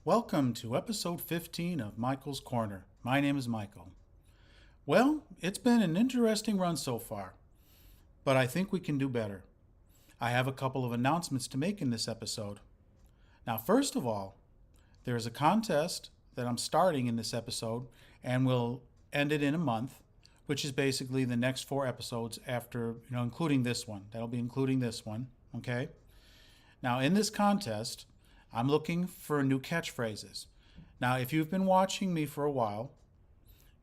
Welcome to episode 15 of Michael's Corner. My name is Michael. Well, it's been an interesting run so far, but I think we can do better. I have a couple of announcements to make in this episode. Now, first of all, there's a contest that I'm starting in this episode, and we'll end it in a month, which is basically the next 4 episodes after, including this one. That'll be including this one, okay? Now, in this contest, I'm looking for new catchphrases. Now, if you've been watching me for a while,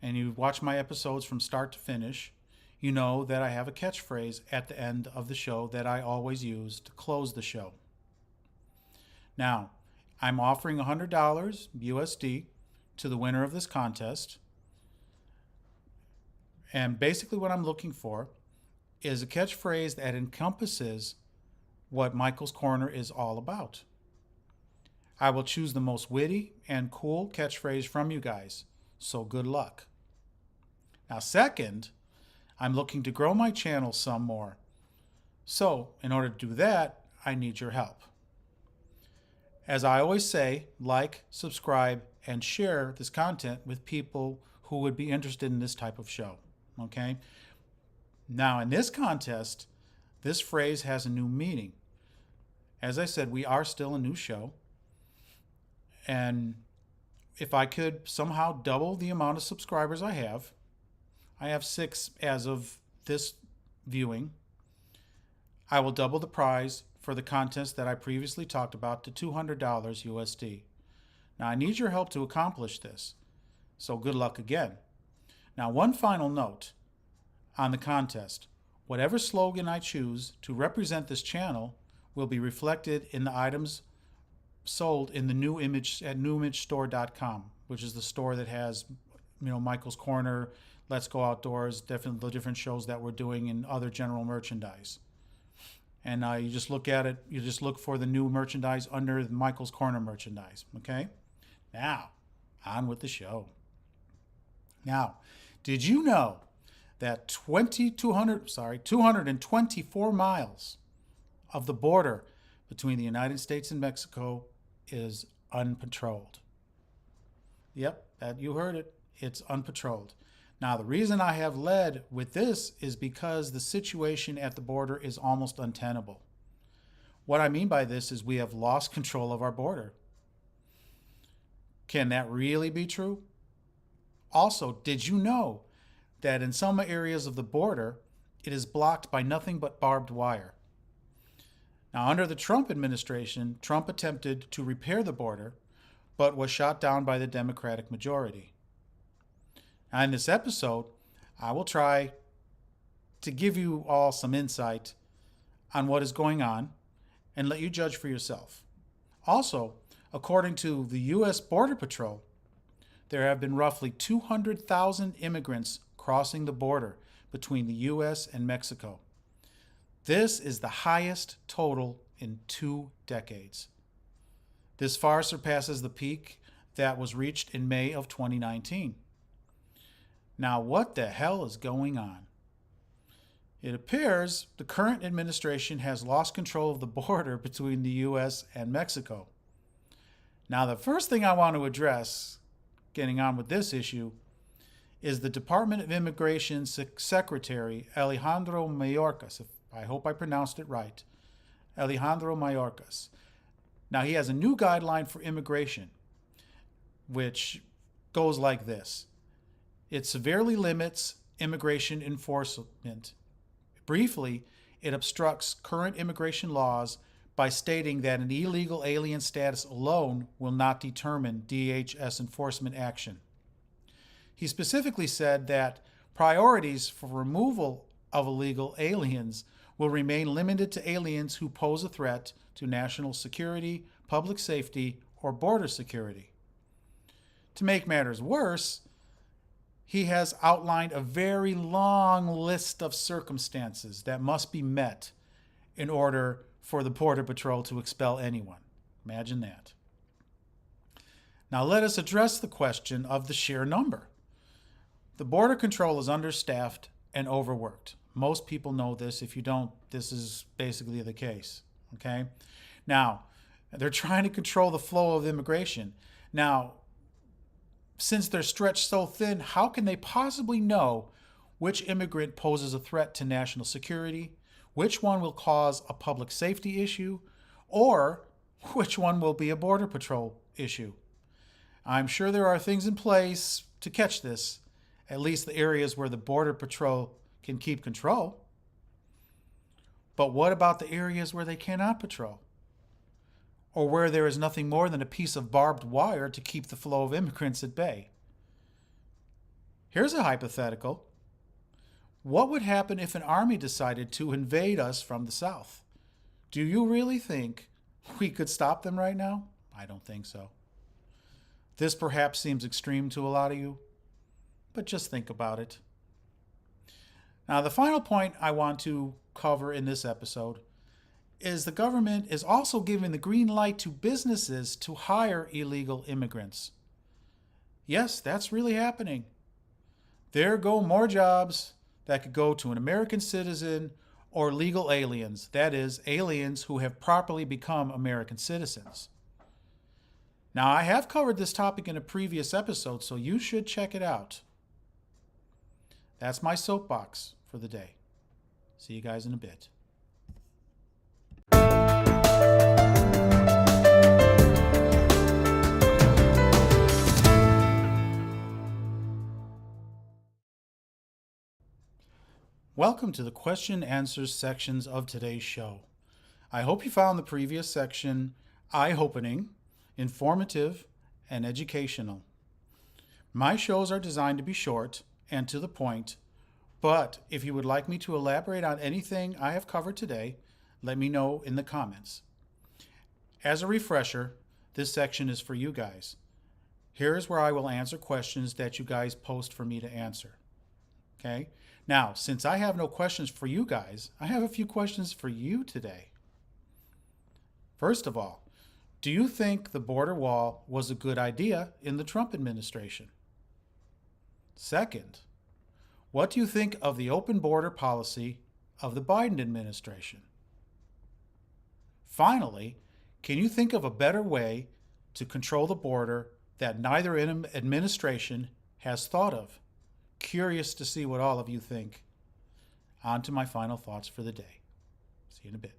and you've watched my episodes from start to finish, you know that I have a catchphrase at the end of the show that I always use to close the show. Now, I'm offering $100 USD to the winner of this contest. And basically what I'm looking for is a catchphrase that encompasses what Michael's Corner is all about. I will choose the most witty and cool catchphrase from you guys, so good luck. Now, second, I'm looking to grow my channel some more. So, in order to do that, I need your help. As I always say, like, subscribe, and share this content with people who would be interested in this type of show. Okay? Now, in this contest, this phrase has a new meaning. As I said, we are still a new show. And if I could somehow double the amount of subscribers I have 6 as of this viewing, I will double the prize for the contest that I previously talked about to $200 USD. Now, I need your help to accomplish this, so good luck again. Now, one final note on the contest. Whatever slogan I choose to represent this channel will be reflected in the items sold in the NuImage at NuImageStore.com, which is the store that has, Michael's Corner, Let's Go Outdoors, the different shows that we're doing, and other general merchandise. And you just look at it, you just look for the new merchandise under the Michael's Corner merchandise, okay? Now, on with the show. Now, did you know that 224 miles of the border between the United States and Mexico is unpatrolled? Yep, you heard it. It's unpatrolled. Now, the reason I have led with this is because the situation at the border is almost untenable. What I mean by this is we have lost control of our border. Can that really be true? Also, did you know that in some areas of the border, it is blocked by nothing but barbed wire? Now, under the Trump administration, Trump attempted to repair the border, but was shot down by the Democratic majority. Now, in this episode, I will try to give you all some insight on what is going on and let you judge for yourself. Also, according to the U.S. Border Patrol, there have been roughly 200,000 immigrants crossing the border between the U.S. and Mexico. This is the highest total in 2 decades. This far surpasses the peak that was reached in May of 2019. Now, what the hell is going on? It appears the current administration has lost control of the border between the U.S. and Mexico. Now, the first thing I want to address, getting on with this issue, is the Department of Immigration Secretary Alejandro Mayorkas. I hope I pronounced it right. Alejandro Mayorkas. Now, he has a new guideline for immigration, which goes like this. It severely limits immigration enforcement. Briefly, it obstructs current immigration laws by stating that an illegal alien status alone will not determine DHS enforcement action. He specifically said that priorities for removal of illegal aliens will remain limited to aliens who pose a threat to national security, public safety, or border security. To make matters worse, he has outlined a very long list of circumstances that must be met in order for the Border Patrol to expel anyone. Imagine that. Now let us address the question of the sheer number. The Border Control is understaffed and overworked. Most people know this. If you don't, this is basically the case. Okay? Now, they're trying to control the flow of immigration. Now, since they're stretched so thin, how can they possibly know which immigrant poses a threat to national security, which one will cause a public safety issue, or which one will be a border patrol issue? I'm sure there are things in place to catch this, at least the areas where the border patrol can keep control. But what about the areas where they cannot patrol? Or where there is nothing more than a piece of barbed wire to keep the flow of immigrants at bay? Here's a hypothetical. What would happen if an army decided to invade us from the south? Do you really think we could stop them right now? I don't think so. This perhaps seems extreme to a lot of you, but just think about it. Now, the final point I want to cover in this episode is the government is also giving the green light to businesses to hire illegal immigrants. Yes, that's really happening. There go more jobs that could go to an American citizen or legal aliens, that is, aliens who have properly become American citizens. Now, I have covered this topic in a previous episode, so you should check it out. That's my soapbox for the day. See you guys in a bit. Welcome to the question and answers sections of today's show. I hope you found the previous section eye-opening, informative, and educational. My shows are designed to be short and to the point, but if you would like me to elaborate on anything I have covered today, let me know in the comments. As a refresher, this section is for you guys. Here's where I will answer questions that you guys post for me to answer. Okay? Now, since I have no questions for you guys, I have a few questions for you today. First of all, do you think the border wall was a good idea in the Trump administration? Second, what do you think of the open border policy of the Biden administration? Finally, can you think of a better way to control the border that neither administration has thought of? Curious to see what all of you think. On to my final thoughts for the day. See you in a bit.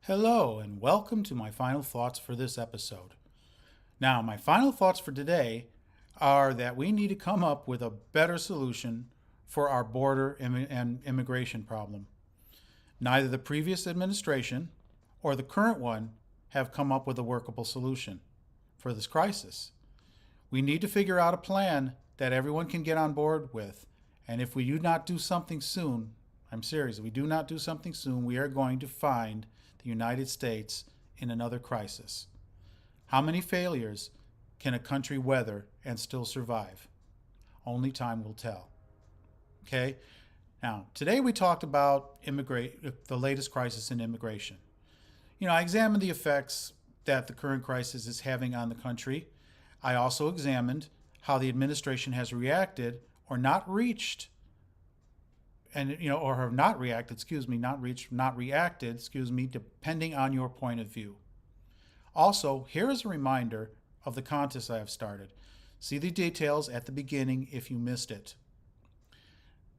Hello, and welcome to my final thoughts for this episode. Now, my final thoughts for today are that we need to come up with a better solution for our border and immigration problem. Neither the previous administration or the current one have come up with a workable solution for this crisis. We need to figure out a plan that everyone can get on board with, and if we do not do something soon, I'm serious, if we do not do something soon, we are going to find the United States in another crisis. How many failures can a country weather and still survive? Only time will tell. Okay? Now, today we talked about the latest crisis in immigration. I examined the effects that the current crisis is having on the country. I also examined how the administration has reacted or not reacted, depending on your point of view. Also, here is a reminder of the contest I have started. See the details at the beginning if you missed it.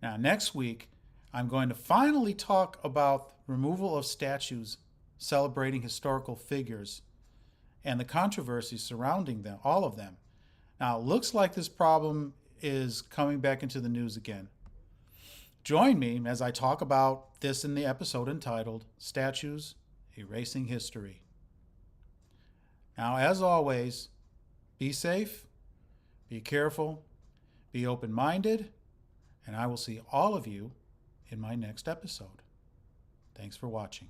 Now, next week, I'm going to finally talk about removal of statues celebrating historical figures and the controversies surrounding them, all of them. Now, it looks like this problem is coming back into the news again. Join me as I talk about this in the episode entitled Statues Erasing History. Now, as always, be safe, be careful, be open-minded, and I will see all of you in my next episode. Thanks for watching.